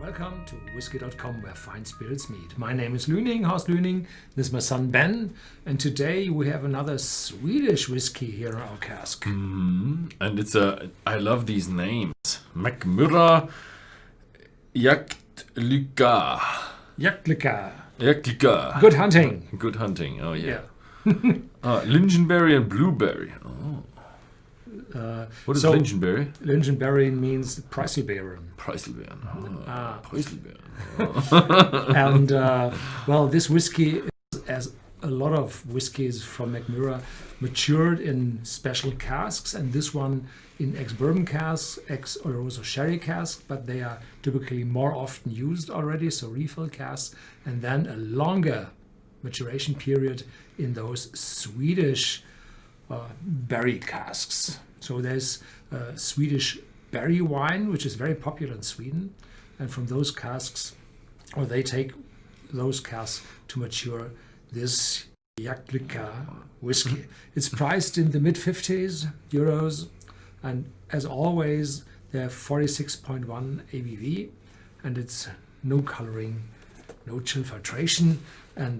Welcome to Whisky.com, where fine spirits meet. My name is Lüning, Horst Lüning. This is my son Ben, and today we have another Swedish whiskey here in our cask. And it's I love these names. Mackmyra Jaktlycka. Jaktlycka. Good hunting. Good hunting. Oh yeah. Lingonberry and blueberry. Oh. What is lingonberry? Lingonberry means Preiselbeeren. Preiselbeeren. Preiselbeeren. And well, this whiskey, as a lot of whiskies from Mackmyra, matured in special casks, and this one in ex-bourbon casks, or also sherry casks, but they are typically more often used already, so refill casks, and then a longer maturation period in those Swedish berry casks. So there's Swedish berry wine, which is very popular in Sweden, and from those casks, or they take those casks to mature this Jaktlycka whiskey. It's priced in the mid-50s euros, and as always, they have 46.1 ABV, and it's no coloring, no chill filtration, and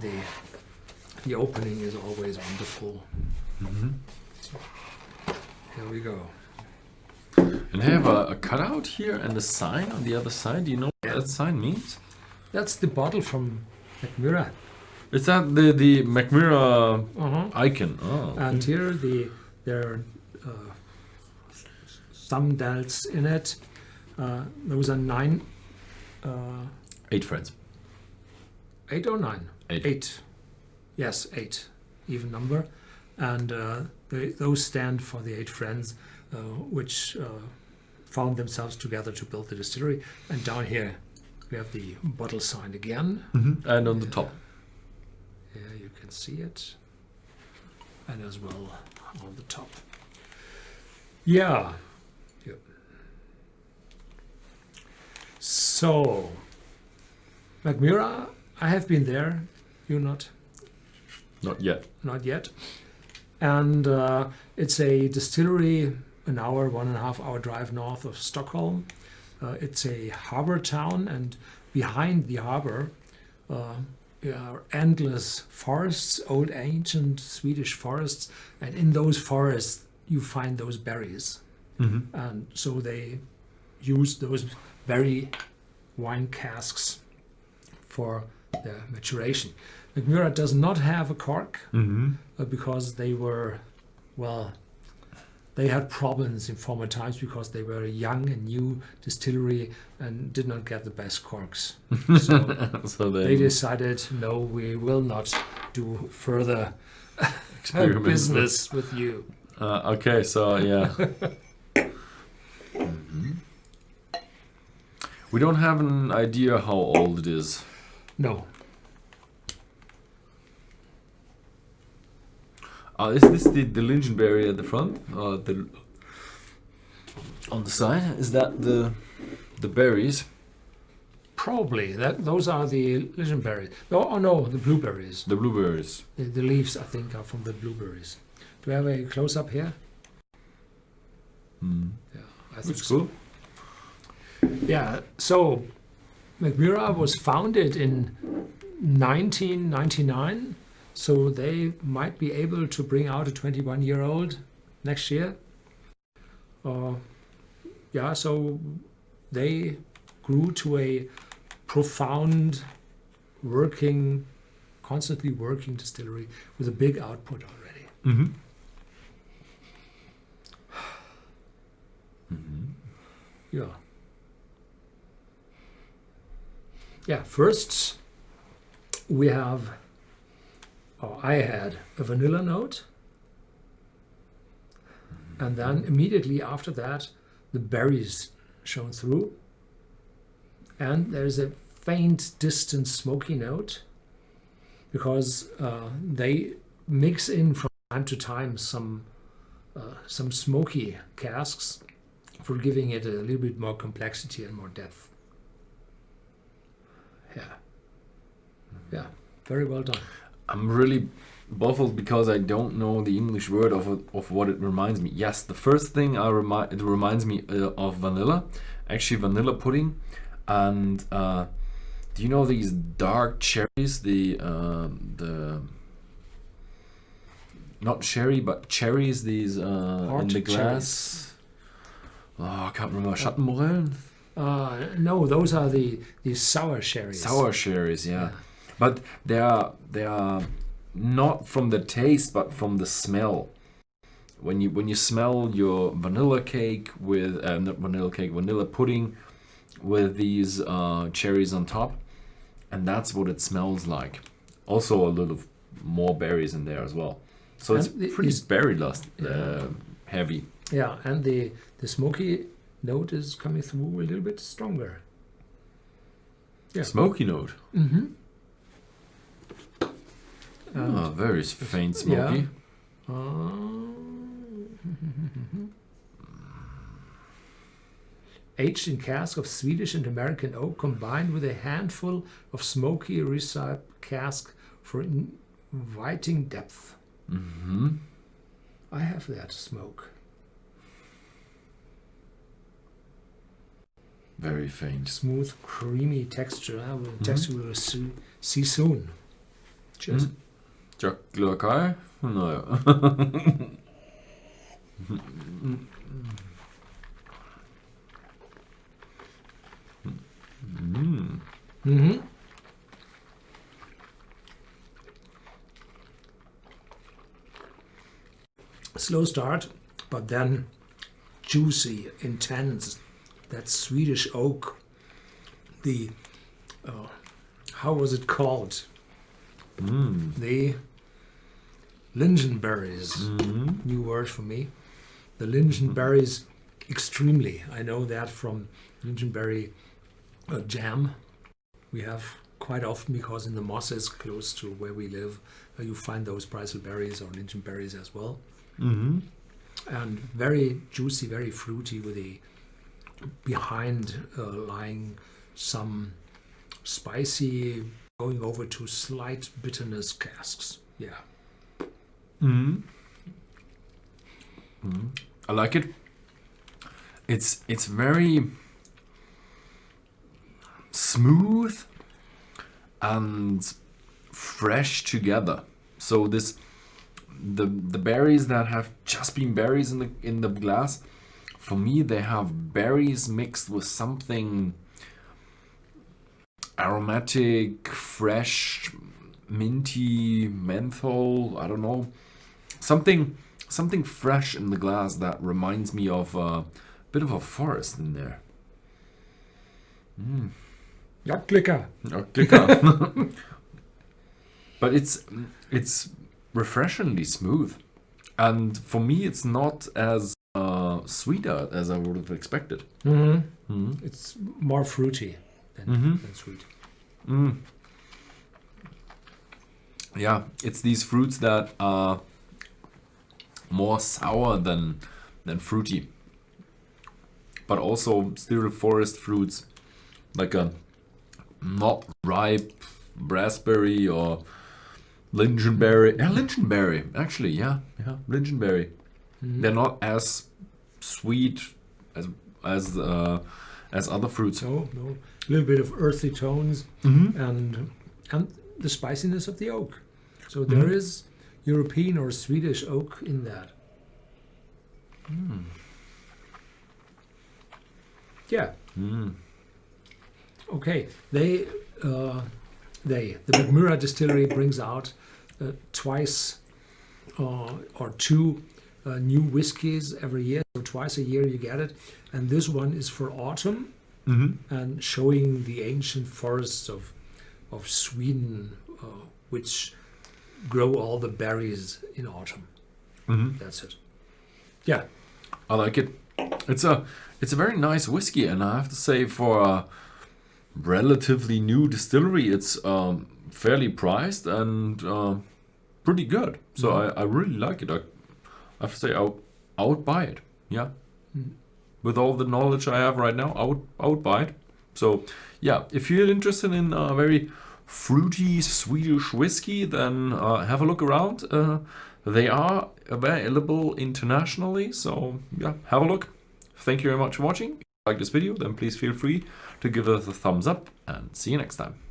the opening is always wonderful. So, here we go. And I have a cutout here and a sign on the other side. Do you know what that sign means? That's the bottle from Mackmyra. Is that the Mackmyra icon? Oh. And here there are some delts in it. Those are 9. 8 friends. 8 or 9? 8. 8. Yes, 8. Even number. And those stand for the 8 friends, which found themselves together to build the distillery. And down here we have the bottle sign again. And on the top. Yeah, you can see it. And as well on the top. Yeah. Yep. So, Mackmyra, I have been there. You not? Not yet. Not yet. And it's a distillery, an hour, 1.5 hour drive north of Stockholm. It's a harbor town, and behind the harbor are endless forests, old ancient Swedish forests, and in those forests you find those berries. And so they use those berry wine casks for their maturation. Mackmyra does not have a cork because they were, well, they had problems in former times because they were a young and new distillery and did not get the best corks. So they decided, no, we will not do further business with you. Okay, so yeah. We don't have an idea how old it is. No. Is this the lingonberry at the front? On the side? Is that the berries? Probably. Those are the lingonberries. Oh no, the blueberries. The blueberries. The leaves, I think, are from the blueberries. Do we have a close-up here? Yeah, I think That's so. cool. Yeah, so Mackmyra was founded in 1999. So they might be able to bring out a 21-year-old next year. Yeah, so they grew to a profound, constantly working distillery with a big output already. Yeah. Yeah, first we have... I had a vanilla note, and then immediately after that the berries shone through, and there's a faint distant smoky note because they mix in from time to time some smoky casks for giving it a little bit more complexity and more depth. Yeah, very well done. I'm really baffled because I don't know the English word of what it reminds me. Yes, the first thing it reminds me of vanilla, actually vanilla pudding. And do you know these dark cherries? The not sherry, but cherries. These in the glass. Oh, I can't remember. Schattenmorellen? No, those are the sour cherries. Sour cherries, yeah. But they are not from the taste, but from the smell. When you smell your vanilla cake with not vanilla cake, vanilla pudding with these cherries on top, and that's what it smells like. Also a little more berries in there as well. So it's pretty berry heavy. Yeah, and the smoky note is coming through a little bit stronger. Yeah. Smoky note. Mm-hmm. Very faint smoky. Yeah. Aged in cask of Swedish and American oak, combined with a handful of smoky recipe cask for inviting depth. Mm-hmm. I have that smoke. Very faint. Smooth, creamy texture. Texture we'll see soon. Cheers. Jaktlycka? Naja. Mm-hmm. Slow start, but then juicy, intense. That Swedish oak. The how was it called? The lingonberries. New word for me. The lingonberries, extremely. I know that from lingonberry jam. We have quite often, because in the mosses close to where we live, you find those preiselberries or lingonberries as well. Mm-hmm. And very juicy, very fruity, with a behind lying some spicy, going over to slight bitterness casks. Yeah. I like it. It's very smooth and fresh together. So the berries that have just been berries in the glass, for me they have berries mixed with something aromatic, fresh, minty, menthol, I don't know. Something fresh in the glass that reminds me of a bit of a forest in there. Jaktlycka. Jaktlycka. But it's refreshingly smooth. And for me it's not as sweeter as I would have expected. It's more fruity than sweet. Yeah, it's these fruits that are more sour than fruity, but also still forest fruits, like a not ripe raspberry or lingonberry. Yeah, lingonberry actually. Yeah, lingonberry. They're not as sweet as other fruits. No, a little bit of earthy tones and the spiciness of the oak. So there is European or Swedish oak in that. Yeah. Okay. The Mackmyra distillery brings out twice or two new whiskies every year. So twice a year you get it, and this one is for autumn and showing the ancient forests of Sweden, which grow all the berries in autumn. That's it. Yeah, I like it. It's a very nice whiskey, and I have to say, for a relatively new distillery, it's fairly priced and pretty good. So I really like it. I have to say I would buy it. Yeah, with all the knowledge I have right now, I would buy it. So yeah, if you're interested in a very fruity Swedish whiskey, then have a look around. They are available internationally, so yeah, have a look. Thank you very much for watching. like this video, then please feel free to give us a thumbs up, and see you next time.